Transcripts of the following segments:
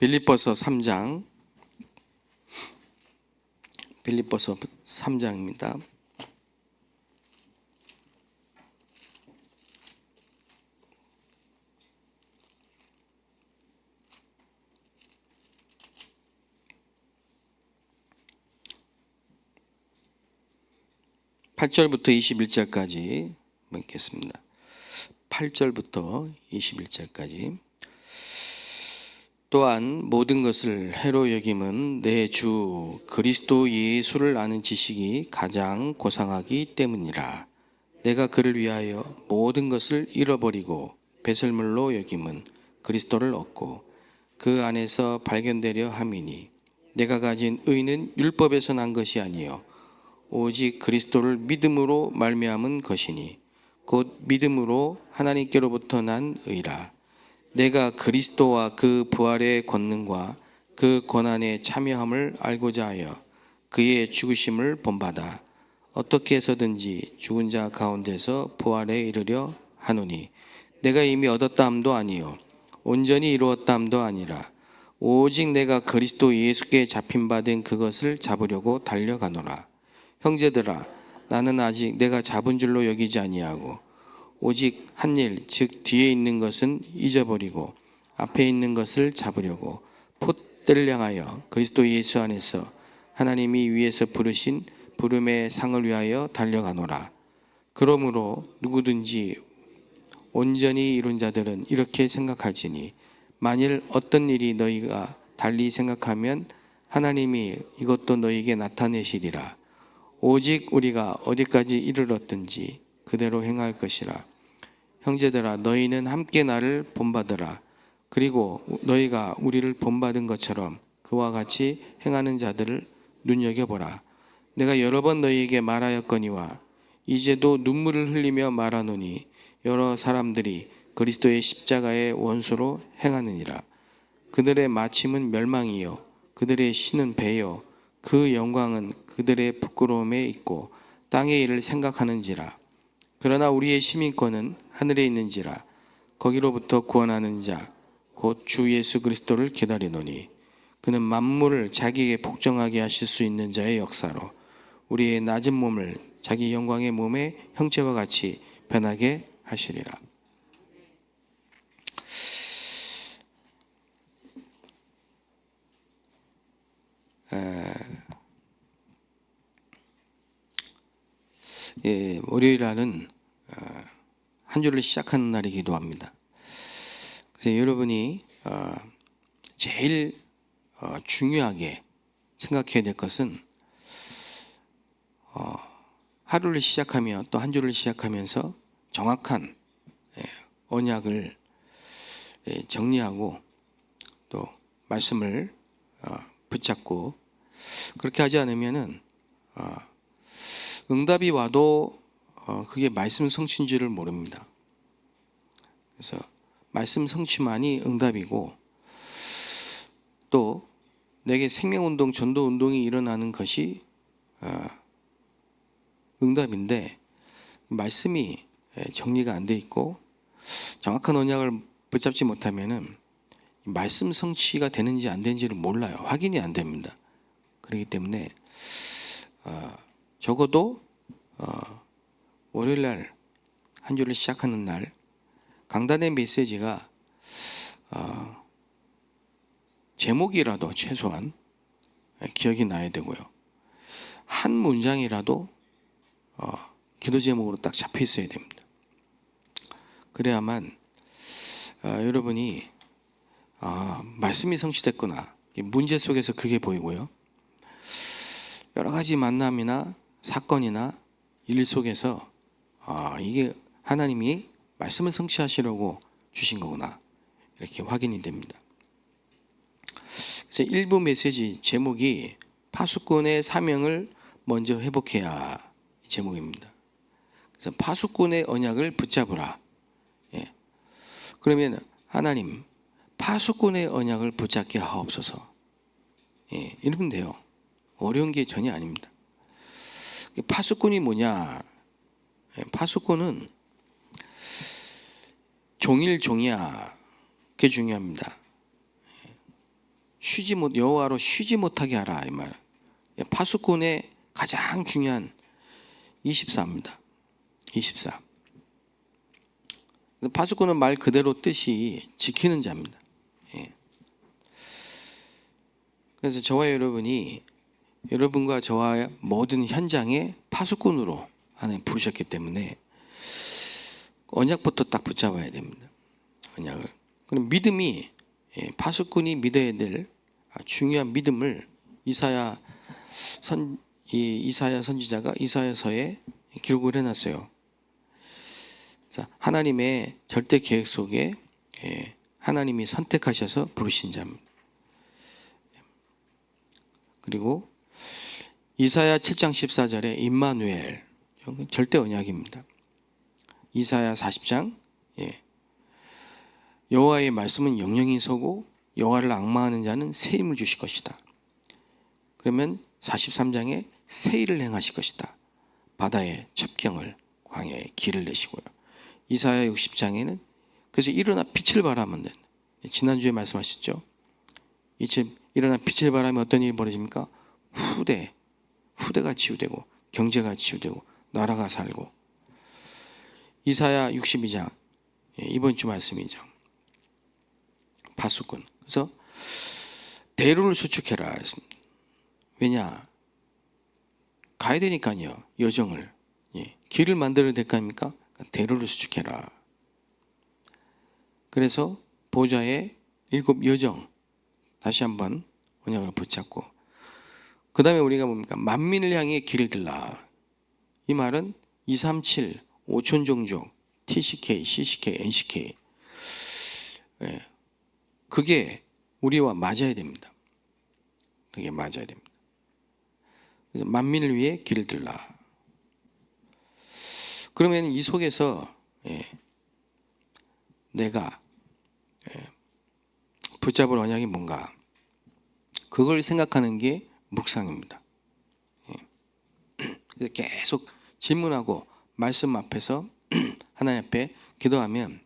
빌립보서 3장, 빌립보서 3장입니다. (8절부터 21절까지) 읽겠습니다. 8절부터 21절까지. 또한 모든 것을 해로 여김은 내 주 그리스도 예수를 아는 지식이 가장 고상하기 때문이라. 내가 그를 위하여 모든 것을 잃어버리고 배설물로 여김은 그리스도를 얻고 그 안에서 발견되려 함이니, 내가 가진 의는 율법에서 난 것이 아니요 오직 그리스도를 믿음으로 말미암은 것이니 곧 믿음으로 하나님께로부터 난 의라. 내가 그리스도와 그 부활의 권능과 그 고난에 참여함을 알고자 하여 그의 죽으심을 본받아 어떻게 해서든지 죽은 자 가운데서 부활에 이르려 하노니, 내가 이미 얻었다 함도 아니요 온전히 이루었다 함도 아니라 오직 내가 그리스도 예수께 잡힌 바 된 그것을 잡으려고 달려가노라. 형제들아, 나는 아직 내가 잡은 줄로 여기지 아니하고 오직 한 일, 즉 뒤에 있는 것은 잊어버리고 앞에 있는 것을 잡으려고 폿대를 향하여 그리스도 예수 안에서 하나님이 위에서 부르신 부름의 상을 위하여 달려가노라. 그러므로 누구든지 온전히 이룬 자들은 이렇게 생각할지니, 만일 어떤 일이 너희가 달리 생각하면 하나님이 이것도 너희에게 나타내시리라. 오직 우리가 어디까지 이르렀든지 그대로 행할 것이라. 형제들아, 너희는 함께 나를 본받으라. 그리고 너희가 우리를 본받은 것처럼 그와 같이 행하는 자들을 눈여겨보라. 내가 여러 번 너희에게 말하였거니와 이제도 눈물을 흘리며 말하노니, 여러 사람들이 그리스도의 십자가의 원수로 행하느니라. 그들의 마침은 멸망이요 그들의 신은 배요 그 영광은 그들의 부끄러움에 있고 땅의 일을 생각하는지라. 그러나 우리의 시민권은 하늘에 있는지라. 거기로부터 구원하는 자 곧 주 예수 그리스도를 기다리노니, 그는 만물을 자기에게 복종하게 하실 수 있는 자의 역사로 우리의 낮은 몸을 자기 영광의 몸의 형체와 같이 변하게 하시리라. 월요일날은 한 주를 시작하는 날이기도 합니다. 그래서 여러분이 제일 중요하게 생각해야 될 것은, 하루를 시작하며 또 한 주를 시작하면서 정확한 언약을 정리하고 또 말씀을 붙잡고, 그렇게 하지 않으면은 응답이 와도 그게 말씀 성취인 줄을 모릅니다. 그래서 말씀 성취만이 응답이고, 또 내게 생명운동, 전도운동이 일어나는 것이 응답인데, 말씀이 정리가 안 돼 있고 정확한 언약을 붙잡지 못하면은 말씀 성취가 되는지 안 되는지를 몰라요. 확인이 안 됩니다. 그렇기 때문에 적어도 월요일날 한 주를 시작하는 날 강단의 메시지가 제목이라도 최소한 기억이 나야 되고요. 한 문장이라도 기도 제목으로 딱 잡혀 있어야 됩니다. 그래야만 여러분이 말씀이 성취됐구나, 문제 속에서 그게 보이고요. 여러 가지 만남이나 사건이나 일 속에서 이게 하나님이 말씀을 성취하시려고 주신 거구나, 이렇게 확인이 됩니다. 그래서 일부 메시지 제목이 파수꾼의 사명을 먼저 회복해야 제목입니다. 그래서 파수꾼의 언약을 붙잡으라. 그러면 하나님, 파수꾼의 언약을 붙잡게 하옵소서. 이러면 돼요. 어려운 게 전혀 아닙니다. 파수꾼이 뭐냐? 파수꾼은 종일 종이야. 그게 중요합니다. 여호와로 쉬지 못하게 하라 이 말. 파수꾼의 가장 중요한 24입니다. 24. 파수꾼은 말 그대로 뜻이 지키는 자입니다. 그래서 저와 여러분이 여러분과 저와 모든 현장에 파수꾼으로 하나님 부르셨기 때문에 언약부터 딱 붙잡아야 됩니다. 언약을. 그럼 믿음이 파수꾼이 믿어야 될 중요한 믿음을 이사야 선지자가 이사야서에 기록을 해놨어요. 하나님의 절대 계획 속에 하나님이 선택하셔서 부르신 자입니다. 그리고 이사야 7장 14절에 임마누엘, 절대 언약입니다. 이사야 40장 여호와의 말씀은 영영이 서고 여호와를 앙망하는 자는 새 힘을 주실 것이다. 그러면 43장에 새 일을 행하실 것이다. 바다에 첩경을 광야에 길을 내시고요. 이사야 60장에는 그래서 일어나 빛을 발하면 된다. 지난주에 말씀하셨죠. 일어나 빛을 발하면 어떤 일이 벌어집니까? 후대가 치유되고 경제가 치유되고 나라가 살고. 이사야 62장 이번 주 말씀이죠. 파수꾼. 그래서 대로를 수축해라 그랬습니다. 왜냐? 가야 되니까요. 여정을. 길을 만들어야 될 거 아닙니까? 대로를 수축해라. 그래서 보좌의 7 여정 다시 한번 언약을 붙잡고 그 다음에 우리가 뭡니까? 만민을 향해 길을 들라. 이 말은 237 5천 종족 TCK, CCK, NCK 그게 우리와 맞아야 됩니다. 그게 맞아야 됩니다. 그래서 만민을 위해 길을 들라. 그러면 이 속에서 내가 붙잡을 언약이 뭔가 그걸 생각하는 게 묵상입니다. 그래서 계속 질문하고 말씀 앞에서 하나님 앞에 기도하면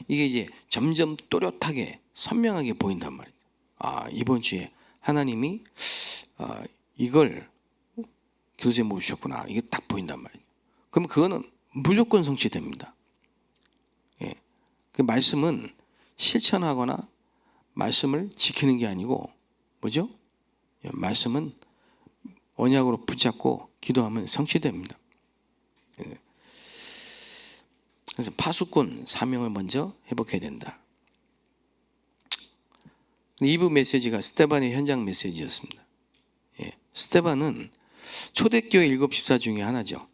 이게 이제 점점 또렷하게 선명하게 보인단 말이죠. 이번 주에 하나님이 이걸 기도 제목으로 주셨구나. 이게 딱 보인단 말이죠. 그럼 그거는 무조건 성취됩니다. 그 말씀은 실천하거나 말씀을 지키는 게 아니고 뭐죠? 말씀은 언약으로 붙잡고 기도하면 성취됩니다. 그래서 파수꾼 사명을 먼저 회복해야 된다. 2부 메시지가 스데반의 현장 메시지였습니다. 스데반은 초대교회 7 집사 중에 하나죠.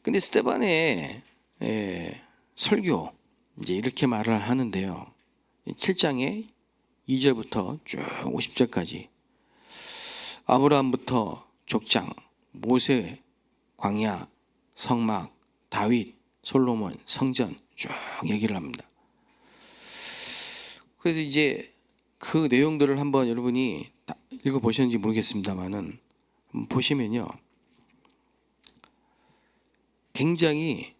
근데 스데반의 설교 이제 이렇게 말을 하는데요. 7장에 2절부터 쭉 50절까지 아브라함부터 족장, 모세, 광야, 성막, 다윗, 솔로몬, 성전 쭉 얘기를 합니다. 그래서 이제 그 내용들을 한번 여러분이 읽어보셨는지 모르겠습니다만은 보시면요. 굉장히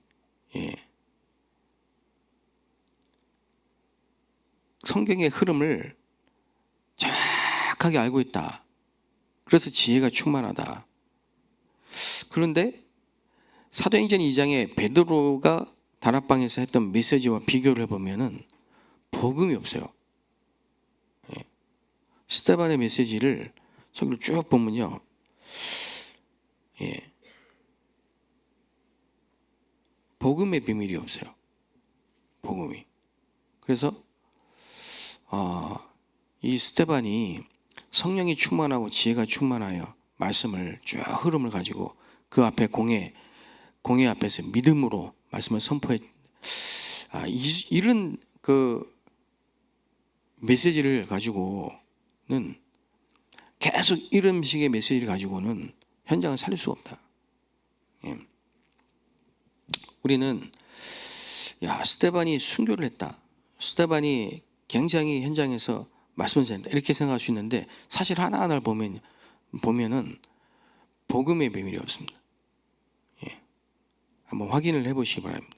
성경의 흐름을 정확하게 알고 있다. 그래서 지혜가 충만하다. 그런데 사도행전 2장에 베드로가 다락방에서 했던 메시지와 비교를 해보면은 복음이 없어요. 스데반의 메시지를 설교를 쭉 보면요. 복음의 비밀이 없어요. 복음이. 그래서 이 스데반이 성령이 충만하고 지혜가 충만하여 말씀을 쭉 흐름을 가지고 그 앞에 공회 앞에서 믿음으로 말씀을 선포해. 이런 그 메시지를 가지고는 계속 이런 식의 메시지를 가지고는 현장을 살릴 수가 없다. 우리는 스데반이 순교를 했다. 스데반이 굉장히 현장에서 말씀을 전했다. 이렇게 생각할 수 있는데 사실 하나하나를 보면은 복음의 비밀이 없습니다. 한번 확인을 해보시기 바랍니다.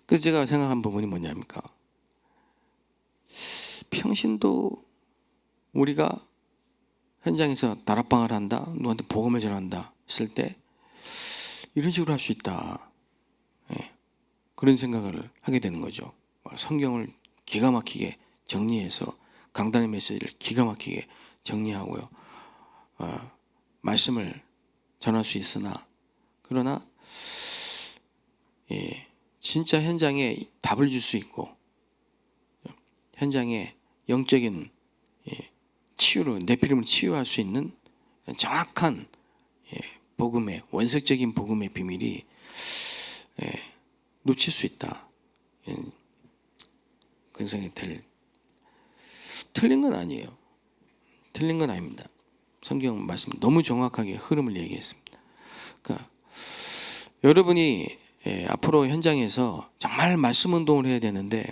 그래서 제가 생각한 부분이 뭐냐니까 평신도 우리가 현장에서 다락방을 한다, 누구한테 복음을 전한다 했을 때 이런 식으로 할 수 있다. 예, 그런 생각을 하게 되는 거죠. 성경을 기가 막히게 정리해서 강단의 메시지를 기가 막히게 정리하고요. 말씀을 전할 수 있으나 그러나 진짜 현장에 답을 줄 수 있고 현장에 영적인 치유로 내피림을 치유할 수 있는 정확한 복음의 원색적인 복음의 비밀이 놓칠 수 있다. 그런 생각이 틀린 건 아니에요. 틀린 건 아닙니다. 성경 말씀 너무 정확하게 흐름을 얘기했습니다. 그러니까 여러분이 앞으로 현장에서 정말 말씀 운동을 해야 되는데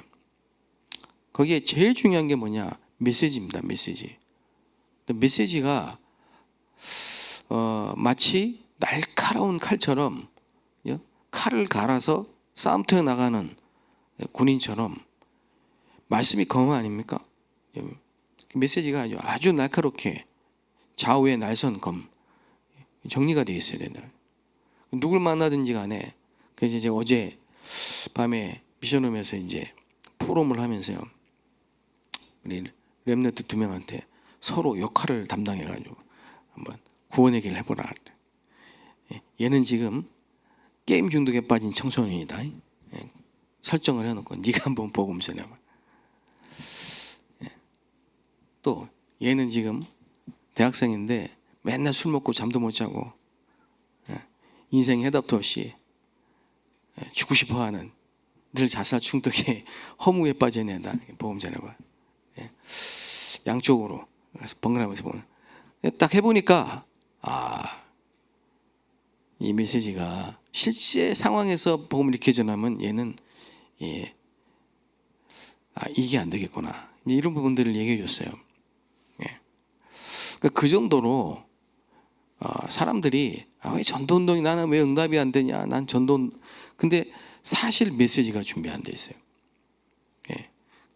거기에 제일 중요한 게 뭐냐? 메시지입니다. 메시지. 메시지가 마치 날카로운 칼처럼 칼을 갈아서 싸움터에 나가는 군인처럼 말씀이 검 아닙니까? 메시지가 아주 날카롭게 좌우의 날선 검 정리가 되어 있어야 된다. 누굴 만나든지 간에 그래서 이제 어제 밤에 미션홈에서 이제 포럼을 하면서요. 우리 렘넌트 2명한테 서로 역할을 담당해가지고 한번 구원 얘기를 해보라 할 때 얘는 지금 게임 중독에 빠진 청소년이다. 설정을 해놓고 네가 한번 복음 전해봐. 또 얘는 지금 대학생인데 맨날 술 먹고 잠도 못 자고 인생 해답도 없이 죽고 싶어하는 늘 자살 중독에 허무에 빠진 애다. 복음 전해봐. 양쪽으로 그래서 번갈아가면서 보면 딱 해보니까 이 메시지가 실제 상황에서 복음을 이렇게 전하면 얘는 이게 안 되겠구나. 이런 부분들을 얘기해 줬어요. 그러니까 그 정도로 사람들이 왜 전도운동이 나는 왜 응답이 안 되냐? 난 근데 사실 메시지가 준비 안 돼 있어요.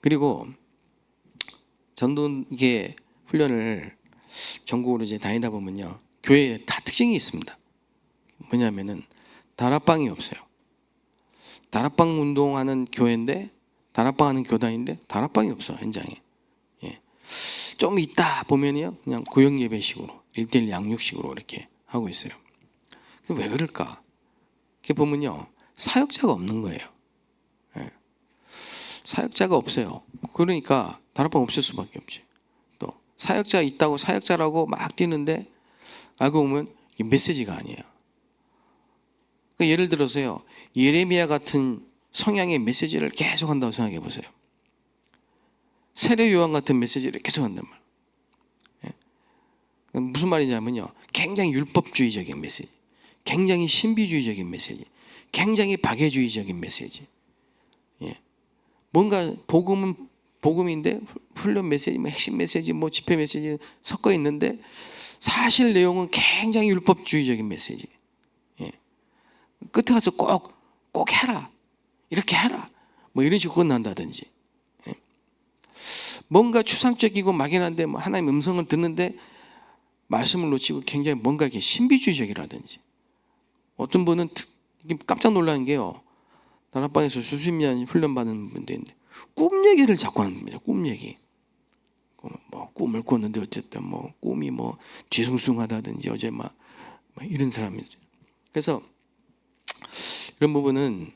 그리고 전도계 훈련을 전국으로 이제 다니다 보면요, 교회에 다 특징이 있습니다. 뭐냐면은 다락방이 없어요. 다락방 운동하는 교회인데, 다락방하는 교단인데 다락방이 없어 현장에. 좀 있다 보면요, 그냥 구역 예배식으로 1:1 양육식으로 이렇게 하고 있어요. 왜 그럴까? 이렇게 보면요, 사역자가 없는 거예요. 사역자가 없어요. 그러니까 다락방 없을 수밖에 없지. 또 사역자 있다고 사역자라고 막 뛰는데 알고 보면 이게 메시지가 아니에요. 그러니까 예를 들어서요, 예레미야 같은 성향의 메시지를 계속 한다고 생각해 보세요. 세례 요한 같은 메시지를 계속 한단 말이에요. 무슨 말이냐면요, 굉장히 율법주의적인 메시지, 굉장히 신비주의적인 메시지, 굉장히 박애주의적인 메시지. 뭔가 복음은 복음인데 훈련 메시지, 핵심 메시지, 집회 메시지 섞어 있는데 사실 내용은 굉장히 율법주의적인 메시지. 끝에 가서 꼭 해라, 이렇게 해라, 이런 식으로 끝난다든지. 뭔가 추상적이고 막연한데 하나님 음성을 듣는데 말씀을 놓치고 굉장히 뭔가 이렇게 신비주의적이라든지. 어떤 분은 깜짝 놀라는 게요, 다락방에서 수십 년 훈련받은 분들인데 꿈 얘기를 자꾸 하는 겁니다. 꿈 얘기. 꿈을 꿨는데 어쨌든 꿈이 뒤숭숭하다든지 어제 이런 사람이죠. 그래서 이런 부분은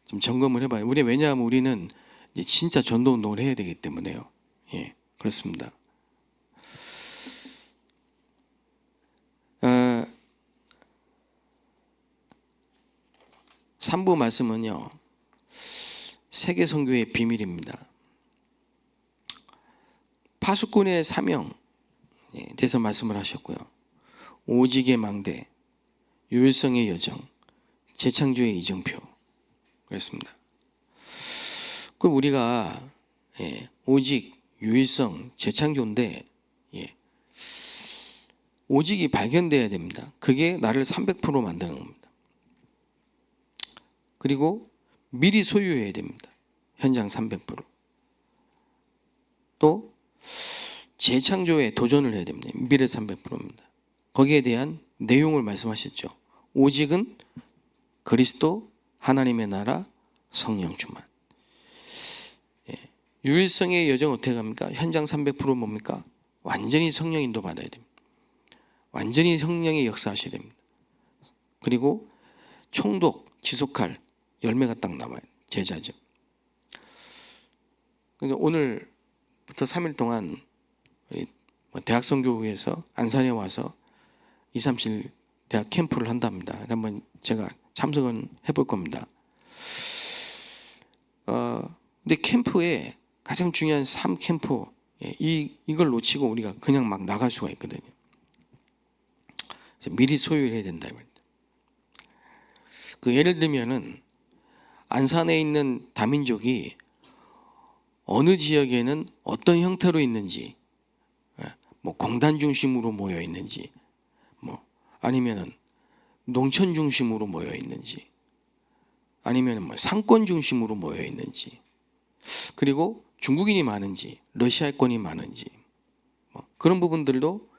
좀 점검을 해봐요. 왜냐하면 우리는 이제 진짜 전도 운동을 해야 되기 때문에요. 그렇습니다. 3부 말씀은요, 세계 선교의 비밀입니다. 파수꾼의 사명에 대해서 말씀을 하셨고요. 오직의 망대, 유일성의 여정, 재창조의 이정표. 그랬습니다. 그럼 우리가 오직, 유일성, 재창조인데 오직이 발견돼야 됩니다. 그게 나를 300% 만드는 겁니다. 그리고 미리 소유해야 됩니다. 현장 300%. 또 재창조에 도전을 해야 됩니다. 미래 300%입니다. 거기에 대한 내용을 말씀하셨죠. 오직은 그리스도, 하나님의 나라, 성령 충만. 유일성의 여정 어떻게 갑니까? 현장 300% 뭡니까? 완전히 성령 인도 받아야 됩니다. 완전히 성령의 역사하셔야 됩니다. 그리고 총독, 지속할 열매가 딱 남아요. 제자죠. 그래서 오늘부터 3일 동안 대학선교회에서 안산에 와서 237 대학 캠프를 한답니다. 한번 제가 참석은 해볼 겁니다. 근데 캠프에 가장 중요한 3캠프 이걸 놓치고 우리가 그냥 막 나갈 수가 있거든요. 미리 소유를 해야 된다. 그 예를 들면은 안산에 있는 다민족이 어느 지역에는 어떤 형태로 있는지, 뭐 공단 중심으로 모여 있는지, 뭐 아니면은 농촌 중심으로 모여 있는지, 아니면은 뭐 상권 중심으로 모여 있는지, 그리고 중국인이 많은지, 러시아권이 많은지, 뭐 그런 부분들도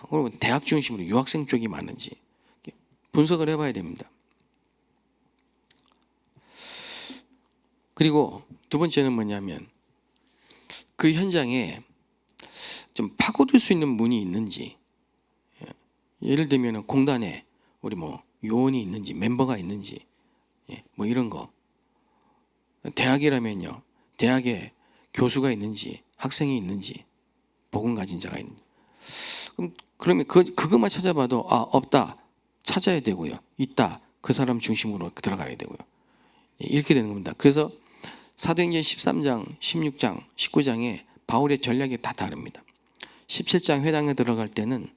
그리고 대학 중심으로 유학생 쪽이 많은지 분석을 해봐야 됩니다. 그리고 두 번째는 뭐냐면 그 현장에 좀 파고들 수 있는 문이 있는지, 예를 들면 공단에 우리 뭐 요원이 있는지 멤버가 있는지, 뭐 이런 거. 대학이라면요, 대학에 교수가 있는지 학생이 있는지 복음 가진 자가 있는지. 그러면 그것만 찾아봐도 없다 찾아야 되고요, 있다 그 사람 중심으로 들어가야 되고요, 이렇게 되는 겁니다. 그래서 사도행전 13장, 16장, 19장에 바울의 전략이 다 다릅니다. 17장 회당에 들어갈 때는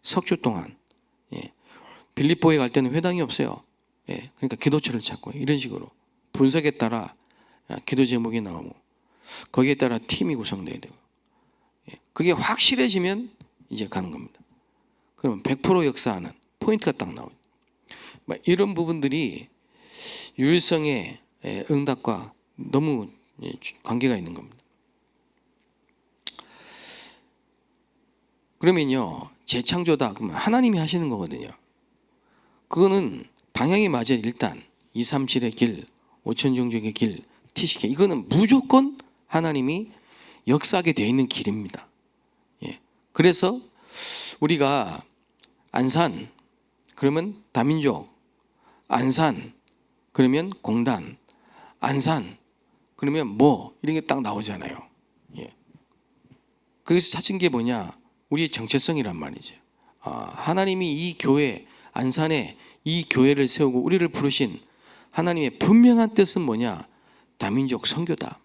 석주 동안, 빌립보에 갈 때는 회당이 없어요. 그러니까 기도처를 찾고 이런 식으로 분석에 따라 기도 제목이 나오고 거기에 따라 팀이 구성돼야 되고, 그게 확실해지면 이제 가는 겁니다. 그러면 100% 역사하는 포인트가 딱 나오죠. 이런 부분들이 유일성의 응답과 너무 관계가 있는 겁니다. 그러면요, 재창조다 그러면 하나님이 하시는 거거든요. 그거는 방향이 맞아요. 일단 237의 길, 5천 종족의 길, TCK 이거는 무조건 하나님이 역사하게 되어 있는 길입니다. 그래서 우리가 안산 그러면 다민족, 안산 그러면 공단, 안산 그러면 뭐 이런 게 딱 나오잖아요. 거기서 찾은 게 뭐냐? 우리의 정체성이란 말이죠. 하나님이 이 교회 안산에 이 교회를 세우고 우리를 부르신 하나님의 분명한 뜻은 뭐냐? 다민족 선교다.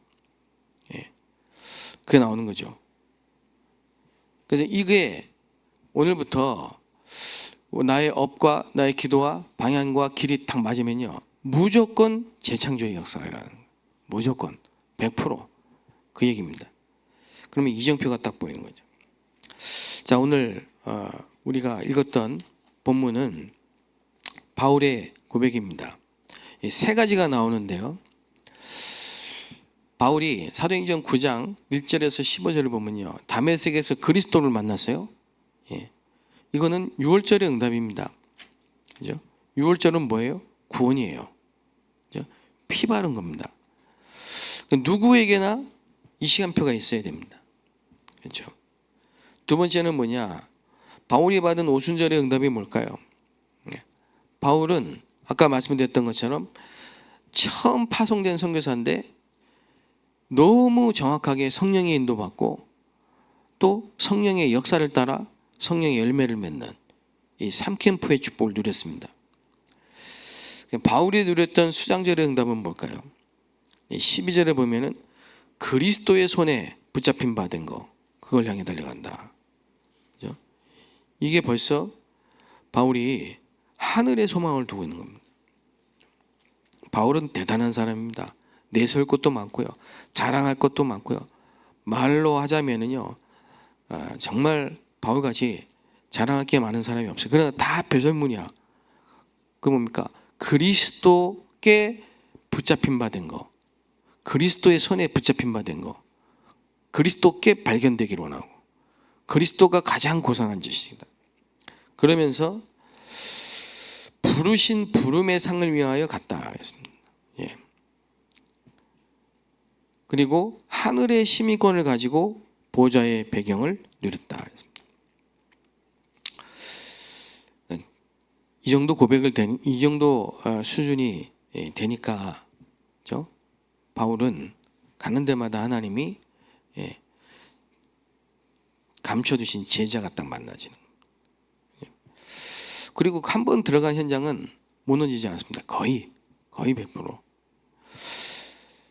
그게 나오는 거죠. 그래서 이게 오늘부터 나의 업과 나의 기도와 방향과 길이 딱 맞으면요, 무조건 재창조의 역사가 일어나는 거예요. 무조건 100%그 얘기입니다. 그러면 이정표가 딱 보이는 거죠. 자, 오늘 우리가 읽었던 본문은 바울의 고백입니다. 세 가지가 나오는데요, 바울이 사도행전 9장 1절에서 15절을 보면요, 다메섹에서 그리스도를 만났어요. 이거는 6월절의 응답입니다. 그죠? 6월절은 뭐예요? 구원이에요. 그죠? 피 바른 겁니다. 누구에게나 이 시간표가 있어야 됩니다. 그렇죠? 두 번째는 뭐냐? 바울이 받은 오순절의 응답이 뭘까요? 바울은 아까 말씀드렸던 것처럼 처음 파송된 선교사인데 너무 정확하게 성령의 인도받고 또 성령의 역사를 따라 성령의 열매를 맺는 이 3캠프의 축복을 누렸습니다. 바울이 누렸던 수장절의 응답은 뭘까요? 12절에 보면은 그리스도의 손에 붙잡힌 바 된 거, 그걸 향해 달려간다. 그죠? 이게 벌써 바울이 하늘의 소망을 두고 있는 겁니다. 바울은 대단한 사람입니다. 내세울 것도 많고요, 자랑할 것도 많고요. 말로 하자면은요, 정말 바울같이 자랑할 게 많은 사람이 없어요. 그러나 다 배설문이야. 그 뭡니까? 그리스도께 붙잡힌 바 된 거, 그리스도의 손에 붙잡힌 바 된 거, 그리스도께 발견되기를 원하고 그리스도가 가장 고상한 지식이다. 그러면서 부르신 부름의 상을 위하여 갔다 했습니다. 예. 그리고 하늘의 심의권을 가지고 보좌의 배경을 누렸다 했습니다. 이 정도 이 정도 수준이 되니까, 그렇죠? 바울은 가는 데마다 하나님이 감춰두신 제자가 딱 만나지는 거예요. 그리고 한 번 들어간 현장은 무너지지 않습니다. 거의 100%.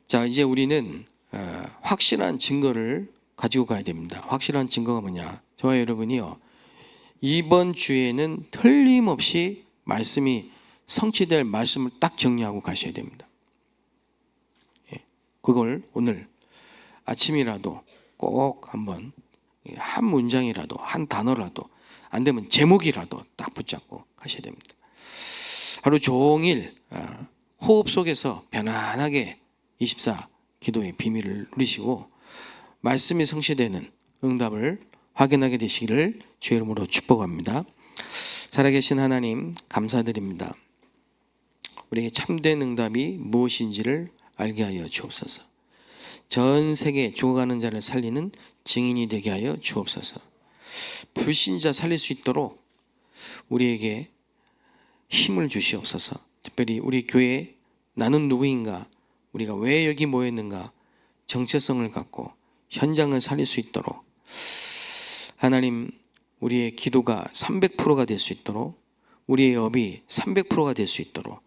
자, 이제 우리는 확실한 증거를 가지고 가야 됩니다. 확실한 증거가 뭐냐? 저와 여러분이요, 이번 주에는 틀림없이 말씀이 성취될 말씀을 딱 정리하고 가셔야 됩니다. 그걸 오늘 아침이라도 꼭 한번 한 문장이라도 한 단어라도 안 되면 제목이라도 딱 붙잡고 가셔야 됩니다. 하루 종일 호흡 속에서 편안하게 24 기도의 비밀을 누리시고 말씀이 성취되는 응답을 확인하게 되시기를 주의 이름으로 축복합니다. 살아계신 하나님 감사드립니다. 우리에게 참된 응답이 무엇인지를 알게 하여 주옵소서. 전 세계 죽어가는 자를 살리는 증인이 되게 하여 주옵소서. 불신자 살릴 수 있도록 우리에게 힘을 주시옵소서. 특별히 우리 교회 나는 누구인가, 우리가 왜 여기 모였는가 정체성을 갖고 현장을 살릴 수 있도록 하나님, 우리의 기도가 300%가 될 수 있도록, 우리의 업이 300%가 될 수 있도록,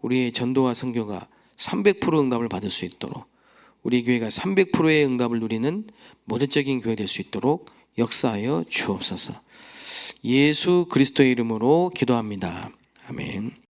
우리의 전도와 선교가 300% 응답을 받을 수 있도록, 우리 교회가 300%의 응답을 누리는 모델적인 교회 될 수 있도록 역사하여 주옵소서. 예수 그리스도의 이름으로 기도합니다. 아멘.